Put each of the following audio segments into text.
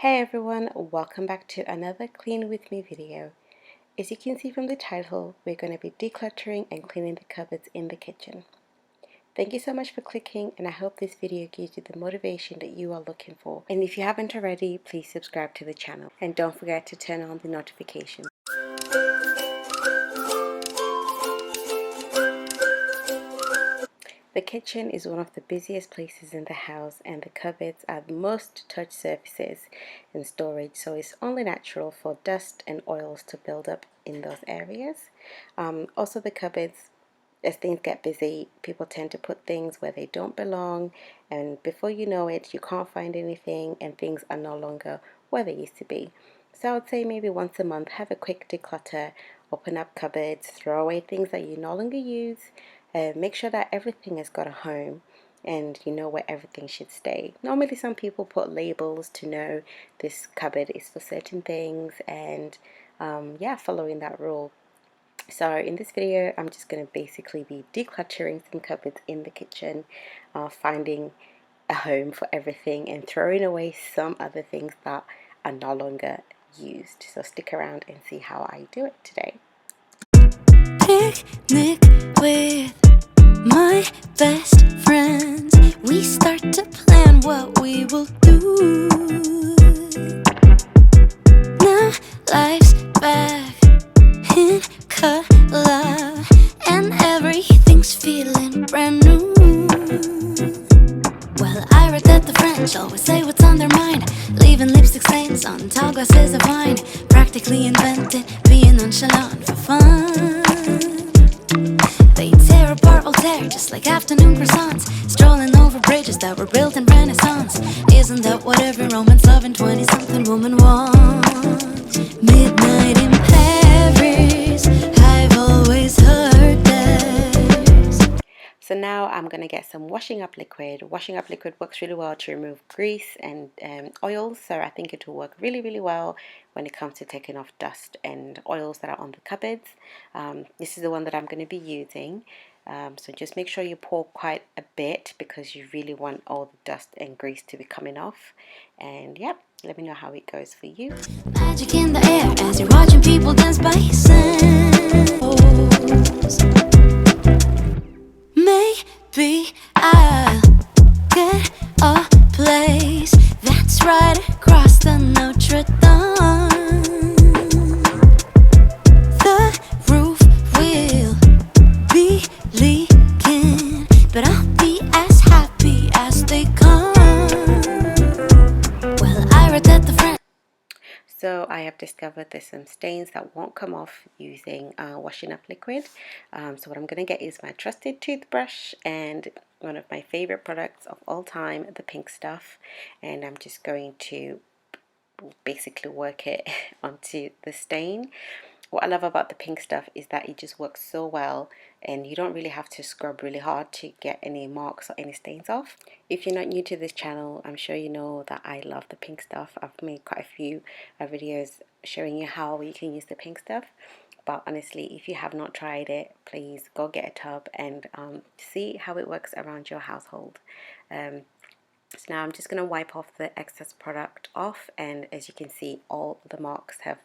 Hey everyone, welcome back to another Clean With Me video. As you can see from the title, we're going to be decluttering and cleaning the cupboards in the kitchen. Thank you so much for clicking, and I hope this video gives you the motivation that you are looking for. And if you haven't already, please subscribe to the channel and don't forget to turn on the notifications. The kitchen is one of the busiest places in the house, and the cupboards are the most touched surfaces in storage, so it's only natural for dust and oils to build up in those areas. Also, the cupboards, as things get busy, people tend to put things where they don't belong, and before you know it, you can't find anything and things are no longer where they used to be. So I would say maybe once a month, have a quick declutter, open up cupboards, throw away things that you no longer use. Make sure that everything has got a home and you know where everything should stay. Normally some people put labels to know this cupboard is for certain things, and yeah, following that rule. So in this video, I'm just going to basically be decluttering some cupboards in the kitchen, finding a home for everything and throwing away some other things that are no longer used. So stick around and see how I do it today. Picnic with my best friends. We start to plan what we will do. Now life's back in color and everything's feeling brand new. Well, I read that the French always say what's on their mind, leaving lipstick stains on tall glasses of wine. Practically invented being nonchalant for fun. They tear apart Voltaire just like afternoon croissants, strolling over bridges that were built in Renaissance. Isn't that what every romance loving 20-something woman wants? Midnight in Paris, I've always heard that. So now I'm going to get some washing up liquid. Washing up liquid works really well to remove grease and oils, so I think it will work really well when it comes to taking off dust and oils that are on the cupboards. This is the one that I'm going to be using, so just make sure you pour quite a bit because you really want all the dust and grease to be coming off. And yeah, let me know how it goes for you. Magic in the air as you're watching people dance by samples. Maybe I'll get a place that's right across the Notre Dame. The roof will be leaking, but I'll be as happy as they come. Well, I read that the friend. So I have discovered there's some stains that won't come off using washing up liquid. So what I'm going to get is my trusted toothbrush and one of my favorite products of all time, the pink stuff. And I'm just going to basically work it onto the stain. What I love about the pink stuff is that it just works so well and you don't really have to scrub really hard to get any marks or any stains off. If you're not new to this channel, I'm sure you know that I love the pink stuff. I've made quite a few videos showing you how you can use the pink stuff. But honestly, if you have not tried it, please go get a tub and see how it works around your household. So now I'm just going to wipe off the excess product off, and as you can see, all the marks have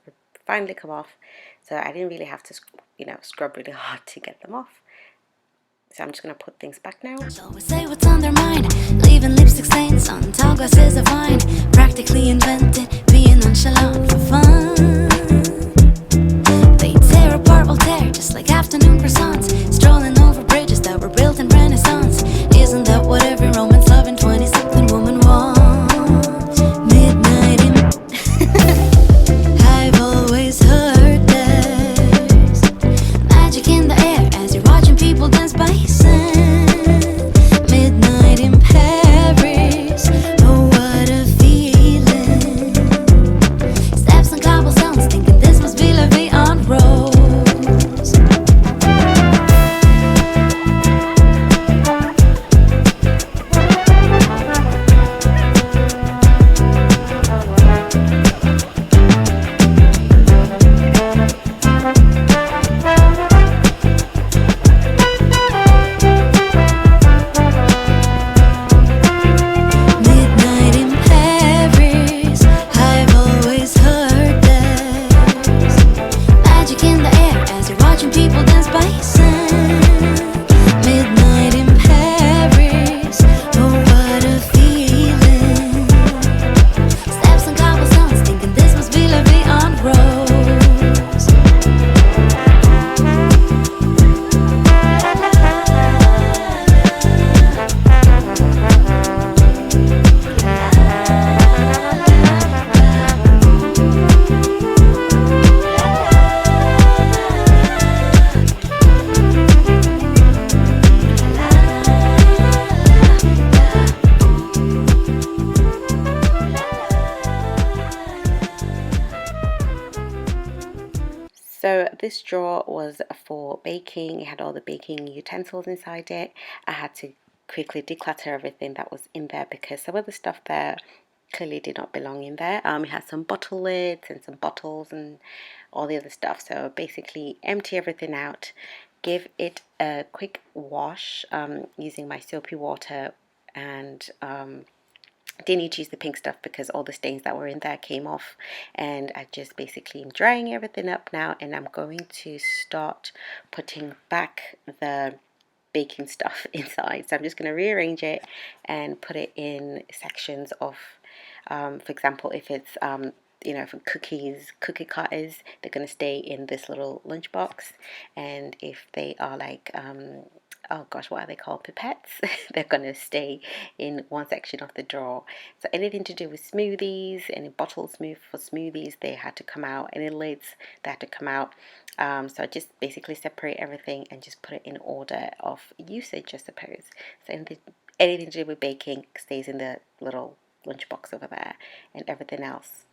finally come off, so I didn't really have to scrub really hard to get them off. So I'm just going to put things back now. Always say what's on their mind, leaving lipstick stains on tall glasses of wine. Practically invented being nonchalant for fun. They tear apart Voltaire just like afternoon croissants, strolling over bridges that were built in Renaissance. Isn't that what every romance loving 20-something woman wants? Midnight in I've always heard there's magic in the air as you're watching people dance by sand. Midnight in Paris, oh what a feeling. this drawer was for baking. It had all the baking utensils inside it. I had to quickly declutter everything that was in there because some of the stuff there clearly did not belong in there. It had some bottle lids and some bottles and all the other stuff. So basically empty everything out, give it a quick wash using my soapy water, and didn't need to use the pink stuff because all the stains that were in there came off. And I just basically am drying everything up now, and I'm going to start putting back the baking stuff inside. So I'm just going to rearrange it and put it in sections of, for example, if it's for cookies, cookie cutters, they're going to stay in this little lunchbox. And if they are like oh gosh, what are they called, pipettes, they're going to stay in one section of the drawer. So anything to do with smoothies, any bottles for smoothies, they had to come out. Any lids, they had to come out. So I just basically separate everything and just put it in order of usage, I suppose. So anything to do with baking stays in the little lunchbox over there, and everything else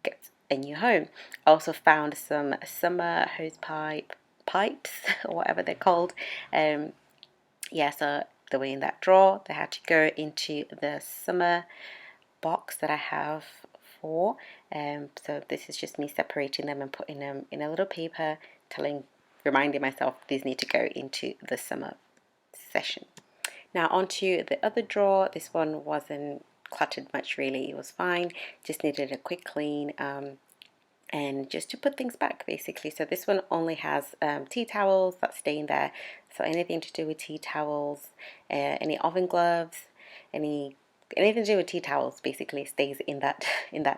gets a new home. I also found some summer hose pipes or whatever they're called. So they were in that drawer. They had to go into the summer box that I have for. So this is just me separating them and putting them in a little paper, reminding myself these need to go into the summer session. Now onto the other drawer. This one wasn't cluttered much really. It was fine. Just needed a quick clean. And just to put things back basically. So this one only has tea towels that stay in there. So anything to do with tea towels, any oven gloves, anything to do with tea towels basically stays in that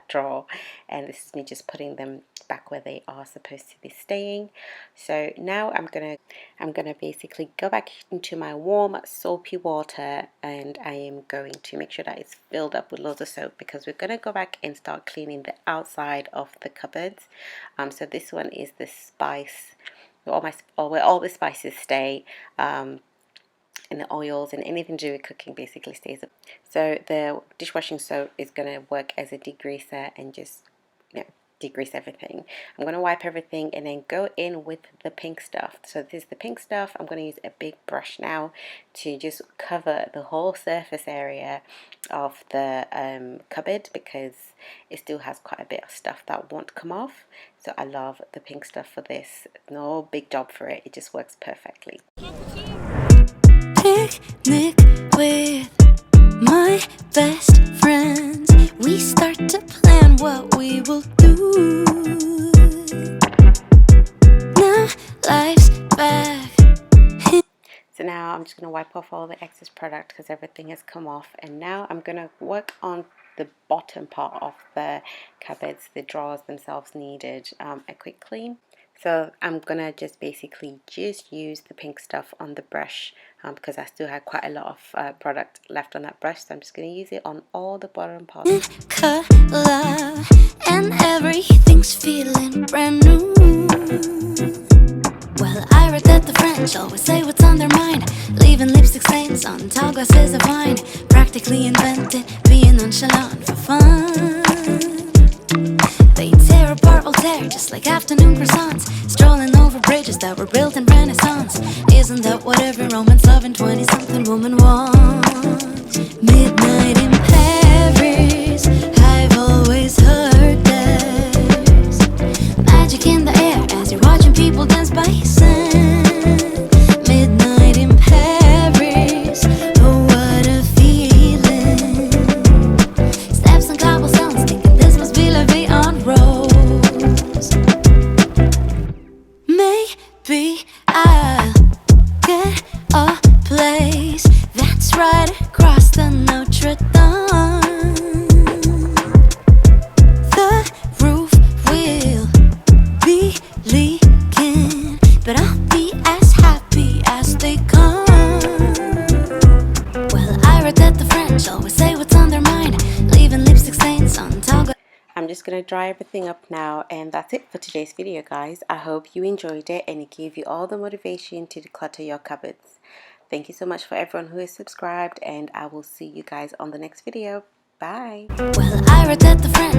drawer. And this is me just putting them back where they are supposed to be staying. So now I'm gonna basically go back into my warm soapy water, and I am going to make sure that it's filled up with loads of soap because we're gonna go back and start cleaning the outside of the cupboards. So this one is the spice, where all the spices stay. And the oils and anything to do with cooking basically stays up. So the dishwashing soap is going to work as a degreaser and just degrease everything. I'm going to wipe everything and then go in with the pink stuff. So this is the pink stuff. I'm going to use a big brush now to just cover the whole surface area of the cupboard because it still has quite a bit of stuff that won't come off. So I love the pink stuff for this. No big job for it. It just works perfectly. Picnic with my best friends. We start to plan what we will do. Now life's back. So now I'm just going to wipe off all the excess product because everything has come off. And now I'm going to work on the bottom part of the cupboards. The drawers themselves needed a quick clean. So I'm going to just basically use the pink stuff on the brush because I still had quite a lot of product left on that brush. So I'm just going to use it on all the bottom parts. Color and everything's feeling brand new. Well, I read that the French always say what's on their mind, leaving lipstick stains on tall glasses of wine. Practically invented being nonchalant for fun. They tear apart Voltaire just like afternoon croissants, strolling over bridges that were built in Renaissance. Isn't that what every romance loving 20-something woman wants? Midnight in Paris, I've always heard there's magic in the air as you're watching people dance by sand. Midnight in Paris, oh what a feeling. Steps on cobblestones, thinking this must be La Vie en Rose. Maybe I'll get a place that's right across the Notre Dame. The roof will be leaking, but I'll be as happy as they come. Well, I read that the French always say what's on their mind, leaving lipstick stains on tall. I'm just going to dry everything up now, and that's it for today's video, guys. I hope you enjoyed it and it gave you all the motivation to declutter your cupboards. Thank you so much for everyone who is subscribed, and I will see you guys on the next video. Bye. Well, I read that the French